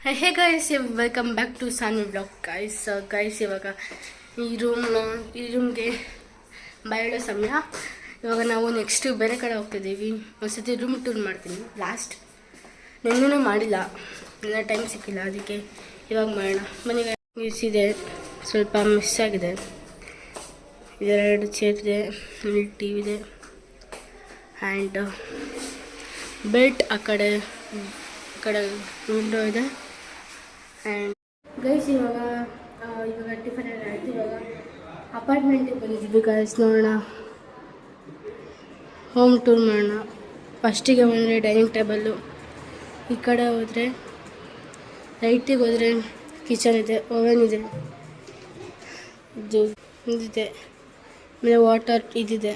Hey guys, welcome back to Saanvi blog. Guys ಇವಾಗ ಈ ರೂಮ್ಗೆ ಬಯಳೋ ಸಮಯ. ಇವಾಗ ನಾವು ನೆಕ್ಸ್ಟ್ ಬೇರೆ ಕಡೆ ಹೋಗ್ತಿದ್ದೀವಿ. ಒಂದ್ಸತಿ ರೂಮ್ ಟೂರ್ ಮಾಡ್ತೀನಿ. ನೆನ್ನೆನೂ ಮಾಡಿಲ್ಲ, ನನ್ನ ಟೈಮ್ ಸಿಕ್ಕಿಲ್ಲ, ಅದಕ್ಕೆ ಇವಾಗ ಮಾಡೋಣ. ಮನೆಗೆ ಇದೆ, ಸ್ವಲ್ಪ ಮಿಸ್ ಆಗಿದೆ. ಇದೆರಡು ಚೇರ್ ಇದೆ, ಇಲ್ಲಿ ಟಿ ವಿ ಇದೆ ಆ್ಯಂಡ್ ಬೆಲ್ಟ್ ಆ ಕಡೆ ವಿಂಡೋ ಇದೆ. ಆ್ಯಂಡ್ ಗೈಸ್ ಇವಾಗ ಟಿಫನ್ ಎಲ್ಲ ಆಯಿತು. ಇವಾಗ ಅಪಾರ್ಟ್ಮೆಂಟಿಗೆ ಬಂದಿದ್ದೀವಿ ಗೈಸ್. ನೋಡೋಣ, ಹೋಮ್ ಟೂರ್ ಮಾಡೋಣ. ಫಸ್ಟಿಗೆ ಬಂದರೆ ಡೈನಿಂಗ್ ಟೇಬಲ್ಲು, ಈ ಕಡೆ ಹೋದರೆ ರೈಟಿಗೆ ಹೋದರೆ ಕಿಚನ್ ಇದೆ, ಓವೆನ್ ಇದೆ, ಇದಿದೆ, ಆಮೇಲೆ ವಾಟರ್ ಇದಿದೆ.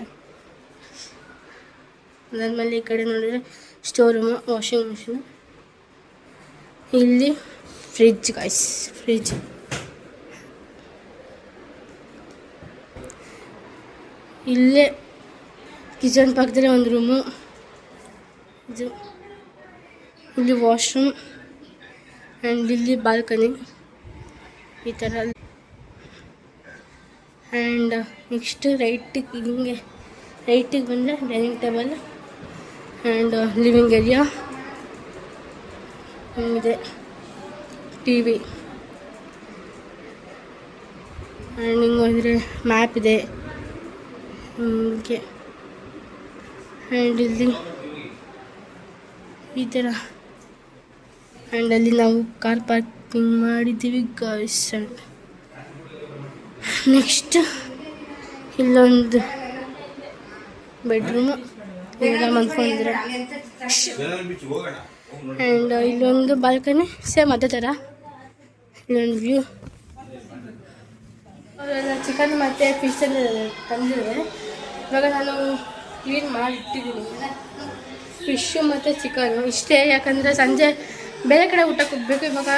ಅದಾದಮೇಲೆ ಈ ಕಡೆ ನೋಡಿದರೆ ಸ್ಟೋರ್ ರೂಮು, ವಾಷಿಂಗ್ ಮಿಷಿನು, ಇಲ್ಲಿ ಫ್ರಿಜ್ ಗೈಸ್, ಫ್ರಿಜ್. ಇಲ್ಲೇ ಕಿಚನ್ ಪಕ್ಕದಲ್ಲೇ ಒಂದು ರೂಮು, ಇದು ಇಲ್ಲಿ ವಾಶ್ರೂಮ್ ಆ್ಯಂಡ್ ಇಲ್ಲಿ ಬಾಲ್ಕನಿ ಈ ಥರ. ಆ್ಯಂಡ್ ನೆಕ್ಸ್ಟ್ ರೈಟಿಗೆ ಬಂದರೆ dining table and living area ಇದೆ, ಟಿ ವಿ ಆ್ಯಂಡ್ ಹಿಂಗೆ ಹೋದರೆ ಮ್ಯಾಪ್ ಇದೆ ಹಿಂಗೆ. ಆ್ಯಂಡ್ ಇಲ್ಲಿ ಈ ಥರ. ಆ್ಯಂಡ್ ಅಲ್ಲಿ ನಾವು ಕಾರ್ ಪಾರ್ಕಿಂಗ್ ಮಾಡಿದ್ದೀವಿ ಗೈಸ್. ನೆಕ್ಸ್ಟ್ ಇಲ್ಲೊಂದು ಬೆಡ್ರೂಮು, ಎಲ್ಲ ಮಲ್ಕೊಂಡಿದ್ರೆ. ಆ್ಯಂಡ್ ಇಲ್ಲೊಂದು ಬಾಲ್ಕನಿ, ಸೇಮ್ ಅದೇ ಥರ. ಇಲ್ಲೊಂದು ವ್ಯೂ. ಅವರೆಲ್ಲ ಚಿಕನ್ ಮತ್ತು ಫಿಶೆಲ್ಲ ತಂದಿದ್ದಾರೆ. ಇವಾಗ ನಾನು ಕ್ಲೀನ್ ಮಾಡಿ ಇಟ್ಟಿದ್ದೀನಿ ಫಿಶ್ಶು ಮತ್ತು ಚಿಕನು ಇಷ್ಟೇ. ಯಾಕಂದರೆ ಸಂಜೆ ಬೇರೆ ಕಡೆ ಊಟಕ್ಕೆ ಹೋಗ್ಬೇಕು. ಇವಾಗ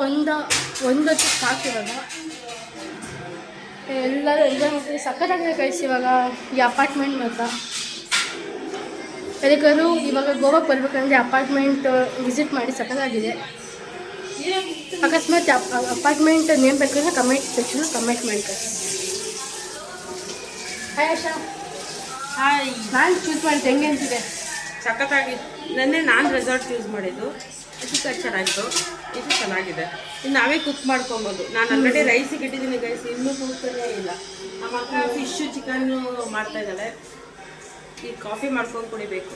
ಒಂದು ಸಾಕು. ಇವಾಗ ಎಲ್ಲರೂ ಎಂಜಾಯ್ ಮಾಡ್ತೀವಿ. ಸಖತ್ತಾಗಿದೆ ಗೈಸ್ ಇವಾಗ ಈ ಅಪಾರ್ಟ್ಮೆಂಟ್ ಮಾತ್ರ. ಯಾರಿಗಾರು ಇವಾಗ ಗೋವಾಕ್ಕೆ ಬರ್ಬೇಕಂದ್ರೆ ಅಪಾರ್ಟ್ಮೆಂಟ್ ವಿಸಿಟ್ ಮಾಡಿ, ಸಖತ್ತಾಗಿದೆ. ಅಕಸ್ಮಾತ್ ಅಪಾರ್ಟ್ಮೆಂಟ್ ನೇಮ್ ಬೇಕಂದ್ರೆ ಕಮೆಂಟ್ ಸೆಕ್ಷನ್ ಕಮೆಂಟ್ ಮಾಡಿ. ಹಾಯ್ ಆಶಾ. ಹಾಯ್. ನಾನು ಚೂಸ್ ಮಾಡಿದೆ, ಹೆಂಗೆ ಅಂತಿದೆ? ಸಖತ್ತಾಗಿತ್ತು. ನೆನ್ನೆ ನಾನು ರೆಸಾರ್ಟ್ ಯೂಸ್ ಮಾಡಿದ್ದು, ಇದು ಚೆನ್ನಾಗಿತ್ತು, ಇದು ಚೆನ್ನಾಗಿದೆ. ಇನ್ನು ನಾವೇ ಕುಕ್ ಮಾಡ್ಕೊಬೋದು. ನಾನು ಆಲ್ರೆಡಿ ರೈಸಿಗೆ ಇಟ್ಟಿದ್ದೀನಿ ಗೈಸ್, ಇನ್ನೂ ಕೂಗ್ತಾನೇ ಇಲ್ಲ. ನಮ್ಮ ಅಕ್ಕ ಫಿಶ್ಶು ಚಿಕನ್ನು ಮಾಡ್ತಾ ಇದ್ದಾಳೆ. ಈಗ ಕಾಫಿ ಮಾಡ್ಕೊಂಡು ಕುಡಿಬೇಕು.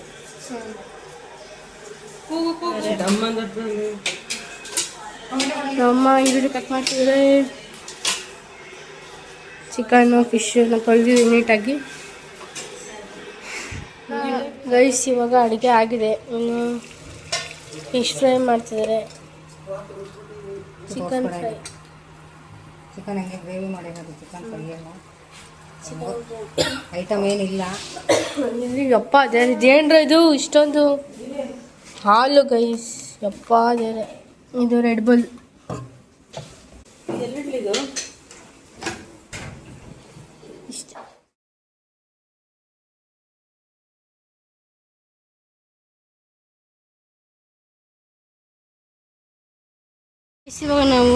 ನಮ್ಮ ಈರುಳ್ಳಿ ಕಟ್ ಮಾಡ್ತಿದ್ರೆ ಚಿಕನ್ನು ಫಿಶ್ಶು ನಾನು ತೊಳೆದಿದ್ದೀನಿ ನೀಟಾಗಿ. ಗೈಸ್ ಇವಾಗ ಅಡುಗೆ ಆಗಿದೆ. ಇನ್ನು ಫಿಶ್ ಫ್ರೈ ಮಾಡ್ತಿದ್ದಾರೆ, ಚಿಕನ್ ಫ್ರೈ. ಚಿಕನ್ ಹಂಗೆ ಗ್ರೇವಿ ಮಾಡಿರೋದು, ಚಿಕನ್ ಫ್ರೈ ಎಲ್ಲ ಐಟಮ್ ಏನಿಲ್ಲ. ಯಪ್ಪ ಇದೇನ್ರ ಇದು ಇಷ್ಟೊಂದು ಹಾಲು ಗೈಸ್, ಯಪ್ಪ ಅದೇ. ಇದು ರೆಡ್ ಬುಲ್. ಇಷ್ಟ ಇವಾಗ ನಾವು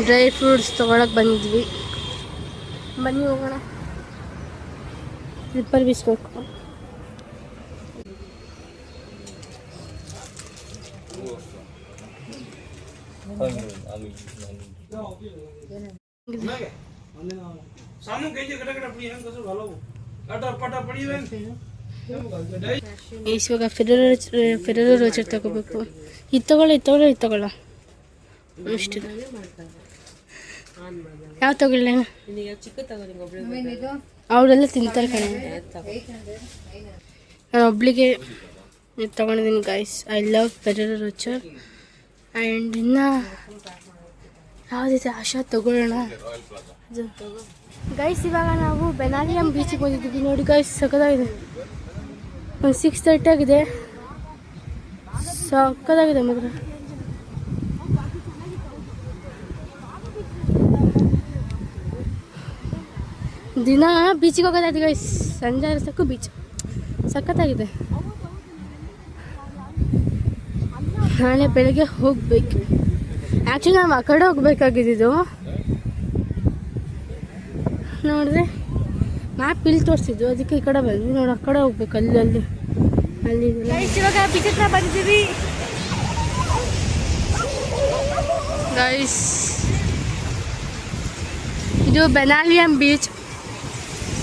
ಡ್ರೈ ಫ್ರೂಟ್ಸ್ ತೊಗೊಳಕ್ಕೆ ಬಂದಿದ್ವಿ. ಬನ್ನಿ ಹೋಗೋಣ. ಸ್ಲಿಪ್ಪರ್ ಬೀಸ್ಬೇಕು. ಇವಾಗ ಫೆರರೋ ರೋಚರ್ ತಗೋಬೇಕು. ಇದು ತಗೊಳ್ಳ ಅಷ್ಟು. ಯಾವ ತಗೊಳ್ಳ? ಅವರೆಲ್ಲ ತಿಂತಾರೆ ಕಣೆ. ನಾನು ಒಬ್ಳಿಗೆ ಇದು ತೊಗೊಂಡಿದ್ದೀನಿ guys. I love Ferrero Rocher. And ಇನ್ನು ಯಾವುದಿದೆ ಆಶಾ ತಗೊಳ್ಳೋಣ. ಗೈಸ್ ಇವಾಗ ನಾವು ಬೆನಾಲಿಯಂ ಬೀಚಿಗೆ ಬಂದಿದ್ದೀವಿ. ನೋಡಿ ಗೈಸ್, ಸಖತ್ತಾಗಿದೆ. ಒಂದು 6:30 ಆಗಿದೆ, ಸಖತ್ತಾಗಿದೆ ಮಾತ್ರ. ದಿನ ಬೀಚಿಗೆ ಹೋಗೋದಾಯ್ತು ಗೈಸ್. ಸಂಜೆ ಸಾಕು ಬೀಚ್ ಸಖತ್ತಾಗಿದೆ. ನಾಳೆ ಬೆಳಗ್ಗೆ ಹೋಗ್ಬೇಕು. ಆ್ಯಕ್ಚುಲಿ ನಾವು ಆ ಕಡೆ ಹೋಗ್ಬೇಕಾಗಿದ್ದು, ನೋಡಿದ್ರೆ ಮ್ಯಾಪ್ ಇಲ್ಲಿ ತೋರಿಸಿದ್ದು, ಅದಕ್ಕೆ ಈ ಕಡೆ ಬಂದ್ವಿ. ನೋಡಿ, ಆ ಕಡೆ ಹೋಗ್ಬೇಕು, ಅಲ್ಲಿ ಇವಾಗ ಬೀಚ್ ಹತ್ರ ಬಂದಿದ್ದೀವಿ ಗೈಸ್. ಇದು ಬೆನಾಲಿಯಂ ಬೀಚ್.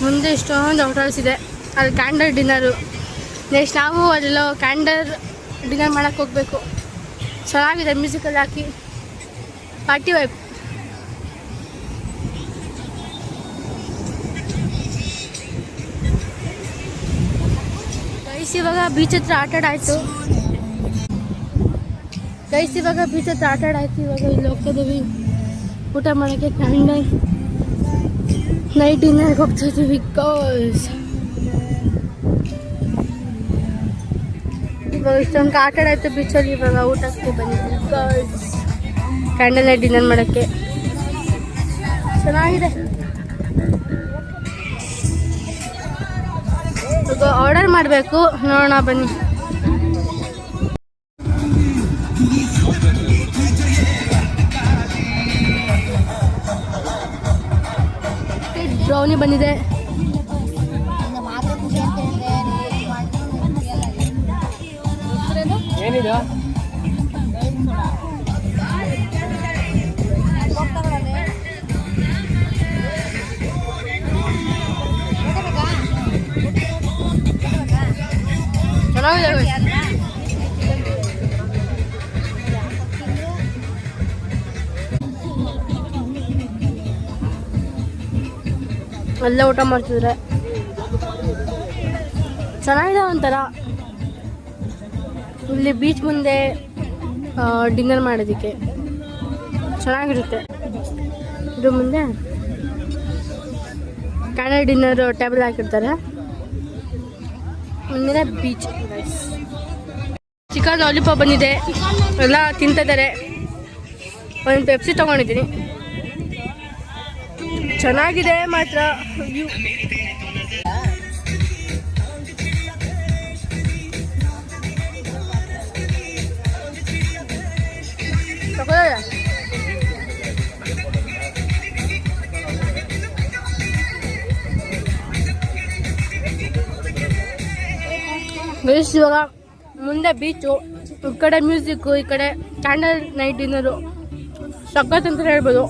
ಮುಂದೆ ಇಷ್ಟೊಂದು ಹೋಟೆಲ್ಸ್ ಇದೆ. ಅಲ್ಲಿ ಕ್ಯಾಂಡಲ್ ಡಿನ್ನರು. ನೆಕ್ಸ್ಟ್ ನಾವು ಅಲ್ಲೆಲ್ಲ ಕ್ಯಾಂಡಲ್ ಡಿನ್ನರ್ ಮಾಡೋಕ್ಕೆ ಹೋಗಬೇಕು. ಚೆನ್ನಾಗಿದೆ, ಮ್ಯೂಸಿಕಲ್ಲಿ ಹಾಕಿ ಪಾರ್ಟಿ ವೈಬ್. ಗೈಸ್ ಇವಾಗ ಬೀಚ್ ಹತ್ರ ಆಟಾಡಾಯಿತು. ಇವಾಗ ಇಲ್ಲಿ ಹೋಗ್ತಿದ್ದೀವಿ ಊಟ ಮಾಡೋಕ್ಕೆ. ಕ್ಯಾಂಡಲ್ ನೈಟ್ ಡಿನ್ನರ್ಗೆ ಹೋಗ್ತಾಯಿದ್ದೀವಿ ಗೈಸ್. ಇವಾಗ ಇಷ್ಟೊಂದು ಆಟಾಡಾಯಿತು ಬೀಚಲ್ಲಿ. ಇವಾಗ ಊಟಕ್ಕೆ ಬಂದಿದ್ದೀವಿ ಗೈಸ್, ಕ್ಯಾಂಡಲ್ ನೈಟ್ ಡಿನ್ನರ್ ಮಾಡೋಕ್ಕೆ. ಚೆನ್ನಾಗಿದೆ. ಇವಾಗ ಆರ್ಡರ್ ಮಾಡಬೇಕು, ನೋಡೋಣ ಬನ್ನಿ. ಬ್ರೌನಿ ಬಂದಿದೆ. ಏನಿದು? ಚೆನ್ನಾಗಿದೆ. ಎಲ್ಲ ಊಟ ಮಾಡ್ತಿದ್ರೆ ಚೆನ್ನಾಗಿದೆ ಒಂಥರ. ಇಲ್ಲಿ ಬೀಚ್ ಮುಂದೆ ಡಿನ್ನರ್ ಮಾಡೋದಕ್ಕೆ ಚೆನ್ನಾಗಿರುತ್ತೆ. ಇದು ಮುಂದೆ ಕ್ಯಾಂಡಲ್ ಡಿನ್ನರ್ ಟೇಬಲ್ ಹಾಕಿರ್ತಾರೆ. ಮುಂದೆ ಬೀಚ್. ಚಿಕನ್ ಲಾಲಿಪಾಪ್ ಬಂದಿದೆ, ಎಲ್ಲ ತಿಂತಿದ್ದಾರೆ. ಒಂದು ಪೆಪ್ಸಿ ತೊಗೊಂಡಿದ್ದೀನಿ, ಚೆನ್ನಾಗಿದೆ ಮಾತ್ರ. ಬೇಸ್ ಇವಾಗ ಮುಂದೆ ಬೀಚು, ಈ ಕಡೆ ಮ್ಯೂಸಿಕ್ಕು, ಈ ಕಡೆ ಕ್ಯಾಂಡಲ್ ನೈಟ್ ಡಿನ್ನರು. ಸಖತ್ ಅಂತ ಹೇಳ್ಬೋದು.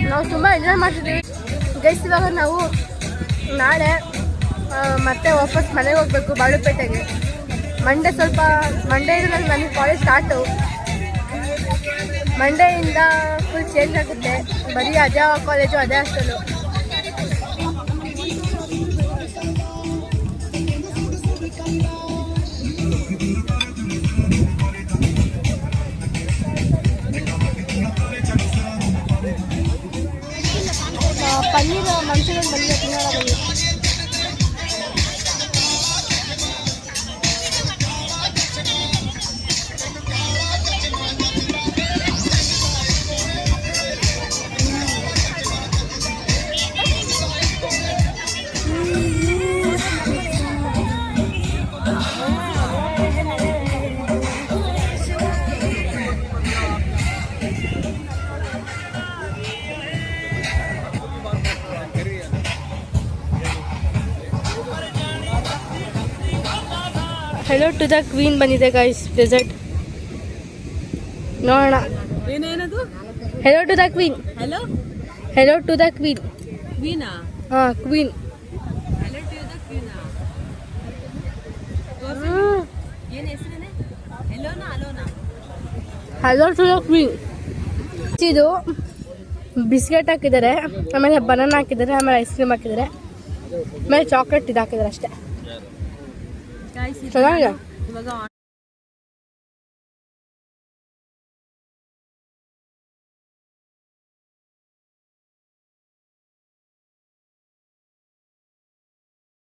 ನಾವು ತುಂಬ ಎಂಜಾಯ್ ಮಾಡ್ತಿದ್ದೀವಿ ಗೈಸ್. ಇವಾಗ ನಾವು ನಾಳೆ ಮತ್ತೆ ವಾಪಸ್ ಮನೆಗೆ ಹೋಗಬೇಕು ಬಾಳುಪೇಟೆಗೆ. ಮಂಡೆಯಿಂದ ನನಗೆ ಕಾಲೇಜ್ ಸ್ಟಾರ್ಟು. ಮಂಡೆಯಿಂದ ಫುಲ್ ಚೇಂಜ್ ಆಗುತ್ತೆ. ಬರೀ ಅದೇ ಕಾಲೇಜು, ಅದೇ ಹಾಸ್ಟೆಲು. ಪನ್ನೀರ್ ಮಂಚೂರಿಯನ್ ಬಂದಿದೆ, ತಿನ್ನೋಣ ಬನ್ನಿ. ಹೆಲೋ ಟು ದ ಕ್ವೀನ್ ಬಂದಿದೆ ಗೈಸ್ ಡೆಸರ್ಟ್. ನೋಡೋಣ. ಏನೇನದು? Hello to the queen. Hello to the queen. ಕ್ವೀನಾ? ಹಾಂ, ಕ್ವೀನ್. ಹೆಲೋ ಟು ದ ಕ್ವೀನಾ? ಏನು ಹೆಸರೇನೆ? ಹೆಲೋನಾ ಅಲೋನಾ? Hello to the queen. ಇದು ಬಿಸ್ಕೆಟ್ ಹಾಕಿದ್ದಾರೆ, ಆಮೇಲೆ ಬನಾನಾ ಹಾಕಿದ್ದಾರೆ, ಆಮೇಲೆ ಐಸ್ ಕ್ರೀಮ್ ಹಾಕಿದ್ದಾರೆ, ಆಮೇಲೆ ಚಾಕ್ಲೇಟ್ ಇದು ಹಾಕಿದ್ದಾರೆ ಅಷ್ಟೇ. ಚೆನ್ನಾಗಿದೆ.